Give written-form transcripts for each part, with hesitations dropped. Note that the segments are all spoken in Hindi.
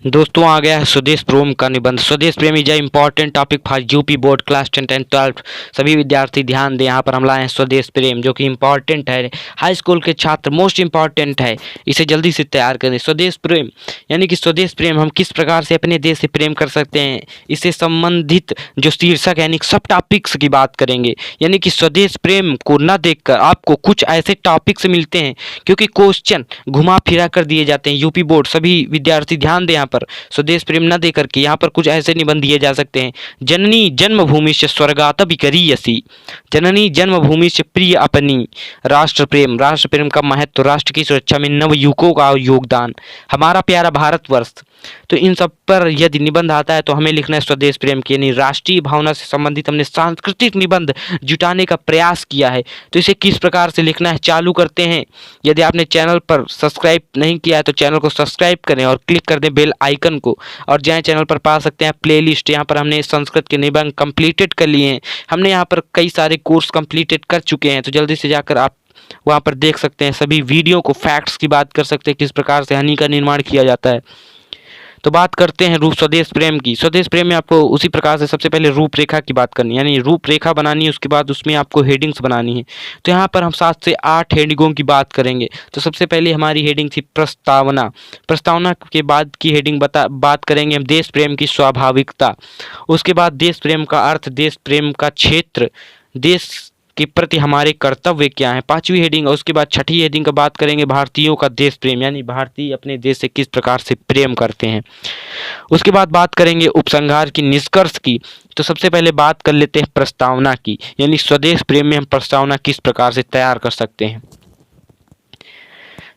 दोस्तों आ गया है स्वदेश प्रेम का निबंध। स्वदेश प्रेम is important topic for UP board class 10 and 12। सभी विद्यार्थी ध्यान दें, यहाँ पर हम लाए हैं स्वदेश प्रेम जो कि इम्पॉर्टेंट है। हाई स्कूल के छात्र मोस्ट इम्पॉर्टेंट है, इसे जल्दी से तैयार करें। स्वदेश प्रेम यानी कि स्वदेश प्रेम हम किस प्रकार से अपने देश से प्रेम कर सकते हैं, इससे संबंधित जो शीर्षक यानी सब टॉपिक्स की बात करेंगे। यानी कि स्वदेश प्रेम को न देखकर आपको कुछ ऐसे टॉपिक्स मिलते हैं क्योंकि क्वेश्चन घुमा फिरा कर दिए जाते हैं। यूपी बोर्ड सभी विद्यार्थी ध्यान दें, यहाँ पर स्वदेश प्रेम न देकर के यहाँ पर कुछ ऐसे निबंध दिए जा सकते हैं। जननी जन्मभूमि से स्वर्गात करीयसी, जननी जन्मभूमि से प्रिय अपनी। राष्ट्र प्रेम, राष्ट्र प्रेम का महत्व, राष्ट्र की सुरक्षा में नवयुवकों का योगदान, हमारा प्यारा भारतवर्ष। तो इन सब पर यदि निबंध आता है तो हमें लिखना है स्वदेश प्रेम की, यानी राष्ट्रीय भावना से संबंधित हमने सांस्कृतिक निबंध जुटाने का प्रयास किया है। तो इसे किस प्रकार से लिखना है चालू करते हैं। यदि आपने चैनल पर सब्सक्राइब नहीं किया है तो चैनल को सब्सक्राइब करें और क्लिक कर दें बेल आइकन को, और जाएं चैनल पर पा सकते हैं प्लेलिस्ट। यहाँ पर हमने संस्कृत के निबंध कंप्लीटेड कर लिए हैं। हमने यहाँ पर कई सारे कोर्स कंप्लीटेड कर चुके हैं, तो जल्दी से जाकर आप वहाँ पर देख सकते हैं। सभी वीडियो को फैक्ट्स की बात कर सकते हैं, किस प्रकार से हनी का निर्माण किया जाता है। तो बात करते हैं रूप स्वदेश प्रेम की। स्वदेश प्रेम में आपको उसी प्रकार से सबसे पहले रूपरेखा की बात करनी है, यानी रूपरेखा बनानी है, उसके बाद उसमें आपको हेडिंग्स बनानी है। तो यहाँ पर हम 7 से 8 हेडिंगों की बात करेंगे। तो सबसे पहले हमारी हेडिंग थी प्रस्तावना। प्रस्तावना के बाद की हेडिंग बात करेंगे हम देश प्रेम की स्वाभाविकता। उसके बाद देश प्रेम का अर्थ, देश प्रेम का क्षेत्र, देश के प्रति हमारे कर्तव्य क्या हैं, 5वीं हेडिंग। और उसके बाद 6ठी हेडिंग का बात करेंगे भारतीयों का देश प्रेम, यानी भारतीय अपने देश से किस प्रकार से प्रेम करते हैं। उसके बाद बात करेंगे उपसंहार की, निष्कर्ष की। तो सबसे पहले बात कर लेते हैं प्रस्तावना की, यानी स्वदेश प्रेम में हम प्रस्तावना किस प्रकार से तैयार कर सकते हैं।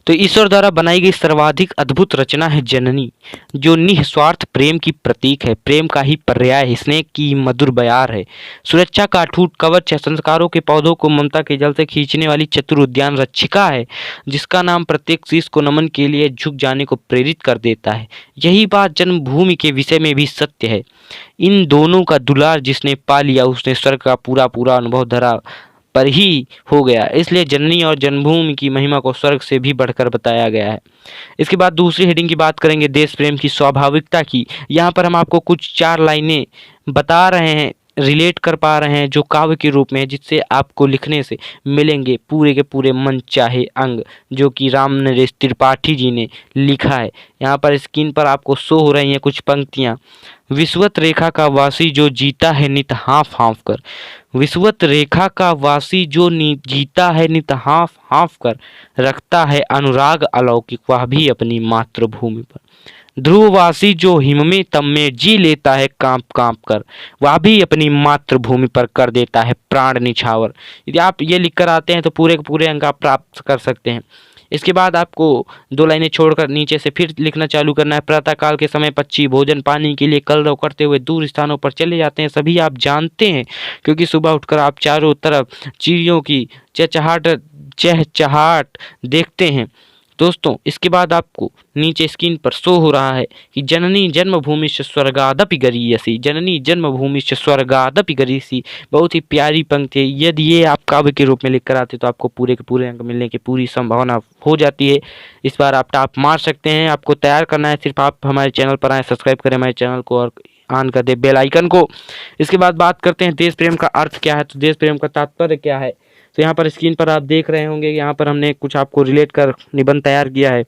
तो ईश्वर द्वारा बनाई गई सर्वाधिक अद्भुत रचना है जननी, जो निस्वार्थ प्रेम की प्रतीक है, प्रेम का ही पर्याय है, स्नेह की मधुर बयार है, सुरक्षा का अटूट कवच है, संस्कारों के पौधों को ममता के जल से खींचने वाली चतुर उद्यान रक्षिका है, जिसका नाम प्रत्येक शीश को नमन के लिए झुक जाने को प्रेरित कर देता है। यही बात जन्मभूमि के विषय में भी सत्य है। इन दोनों का दुलार जिसने पा लिया उसने स्वर्ग का पूरा पूरा अनुभव धरा पर ही हो गया। इसलिए जननी और जन्मभूमि की महिमा को स्वर्ग से भी बढ़कर बताया गया है। इसके बाद दूसरी हेडिंग की बात करेंगे देश प्रेम की स्वाभाविकता की। यहाँ पर हम आपको कुछ 4 लाइनें बता रहे हैं, रिलेट कर पा रहे हैं, जो काव्य के रूप में है, जिससे आपको लिखने से मिलेंगे पूरे के पूरे मन चाहे अंग, जो कि राम नरेश त्रिपाठी जी ने लिखा है। यहाँ पर स्क्रीन पर आपको शो हो रही हैं कुछ पंक्तियाँ। विश्वत रेखा का वासी जो जीता है नित हाँफ हाँफ कर, विश्वत रेखा का वासी जो जीता है नित हाँफ हाँफ कर, रखता है अनुराग अलौकिक वह भी अपनी मातृभूमि पर। ध्रुववासी जो हिम में तम में जी लेता है कांप कांप कर, वह भी अपनी मातृभूमि पर कर देता है प्राण निछावर। यदि आप ये लिख कर आते हैं तो पूरे के पूरे अंक आप प्राप्त कर सकते हैं। इसके बाद आपको 2 लाइनें छोड़कर नीचे से फिर लिखना चालू करना है। प्रातःकाल के समय पक्षी भोजन पानी के लिए कलरव करते हुए दूर स्थानों पर चले जाते हैं, सभी आप जानते हैं, क्योंकि सुबह उठकर आप चारों तरफ चिड़ियों की चहचहाट देखते हैं। दोस्तों इसके बाद आपको नीचे स्क्रीन पर शो हो रहा है कि जननी जन्मभूमि से स्वर्गादपि गरीयसी, जननी जन्मभूमि से स्वर्गादपि गरीयसी, बहुत ही प्यारी पंक्ति है। यदि ये आप काव्य के रूप में लिख कर आते तो आपको पूरे के पूरे अंक मिलने की पूरी संभावना हो जाती है। इस बार आप टॉप मार सकते हैं। आपको तैयार करना है, सिर्फ आप हमारे चैनल पर आए, सब्सक्राइब करें हमारे चैनल को और ऑन कर दे बेल आइकन को। इसके बाद बात करते हैं देश प्रेम का अर्थ क्या है, तो देश प्रेम का तात्पर्य क्या है। तो यहाँ पर स्क्रीन पर आप देख रहे होंगे, यहाँ पर हमने कुछ आपको रिलेट कर निबंध तैयार किया है।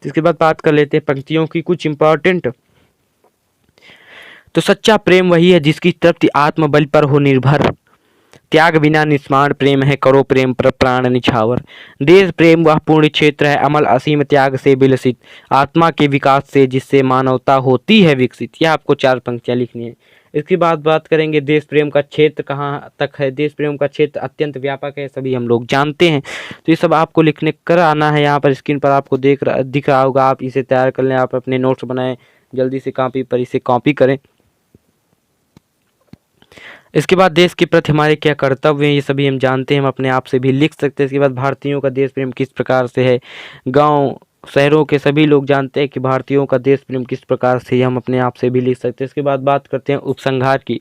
इसके बाद बात कर लेते हैं पंक्तियों की कुछ इंपॉर्टेंट। तो सच्चा प्रेम वही है जिसकी तृप्ति आत्मबल पर हो निर्भर, त्याग बिना निस्माण प्रेम है करो प्रेम पर प्राण निछावर। देश प्रेम वह पूर्ण क्षेत्र है अमल असीम त्याग से विलसित, आत्मा के विकास से जिससे मानवता होती है विकसित। यह आपको 4 पंक्तियां लिखनी है। इसके बाद बात करेंगे देश प्रेम का क्षेत्र कहाँ तक है। देश प्रेम का क्षेत्र अत्यंत व्यापक है, सभी हम लोग जानते हैं। तो ये सब आपको लिखने कर आना है। यहाँ पर स्क्रीन पर आपको दिख रहा होगा, आप इसे तैयार कर लें, आप अपने नोट्स बनाएं, जल्दी से कॉपी पर इसे कॉपी करें। इसके बाद देश के प्रति हमारे क्या कर्तव्य हैं, ये सभी हम जानते हैं, हम अपने आप से भी लिख सकते हैं। इसके बाद भारतीयों का देश प्रेम किस प्रकार से है, गांव शहरों के सभी लोग जानते हैं कि भारतीयों का देश प्रेम किस प्रकार से, हम अपने आप से भी लिख सकते हैं। इसके बाद बात करते हैं उपसंहार की।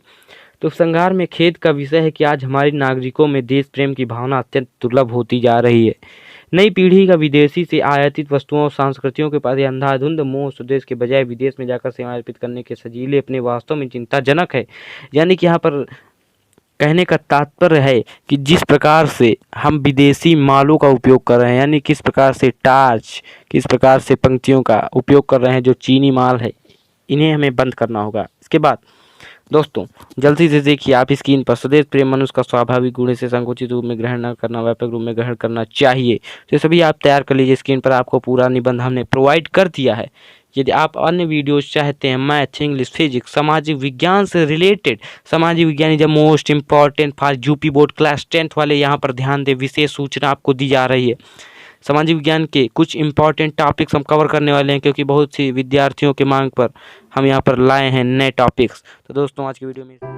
तो उपसंहार में खेद का विषय है कि आज हमारे नागरिकों में देश प्रेम की भावना अत्यंत दुर्लभ होती जा रही है। नई पीढ़ी का विदेशी से आयातित वस्तुओं और संस्कृतियों के प्रति अंधाधुंध मोह स्वदेश के बजाय विदेश में जाकर सेवाएं अर्पित करने के सजीले अपने वास्तव में चिंताजनक है। यानी कि यहाँ पर कहने का तात्पर्य है कि जिस प्रकार से हम विदेशी मालों का उपयोग कर रहे हैं, यानी किस प्रकार से टार्च, किस प्रकार से पंक्तियों का उपयोग कर रहे हैं जो चीनी माल है, इन्हें हमें बंद करना होगा। इसके बाद दोस्तों जल्दी से देखिए आप स्क्रीन पर, स्वदेश प्रेम मनुष्य का स्वाभाविक गुण, इसे संकुचित रूप में ग्रहण न करना, व्यापक रूप में ग्रहण करना चाहिए। तो सभी आप तैयार कर लीजिए। स्क्रीन पर आपको पूरा निबंध हमने प्रोवाइड कर दिया है। यदि आप अन्य वीडियोस चाहते हैं, मैथ, इंग्लिश, फिजिक्स, सामाजिक विज्ञान से रिलेटेड, सामाजिक विज्ञान is the most important for UP board class 10th वाले यहाँ पर ध्यान दें, विशेष सूचना आपको दी जा रही है। सामाजिक विज्ञान के कुछ इंपॉर्टेंट टॉपिक्स हम कवर करने वाले हैं, क्योंकि बहुत सी विद्यार्थियों के मांग पर हम यहाँ पर लाए हैं नए टॉपिक्स। तो दोस्तों आज की वीडियो में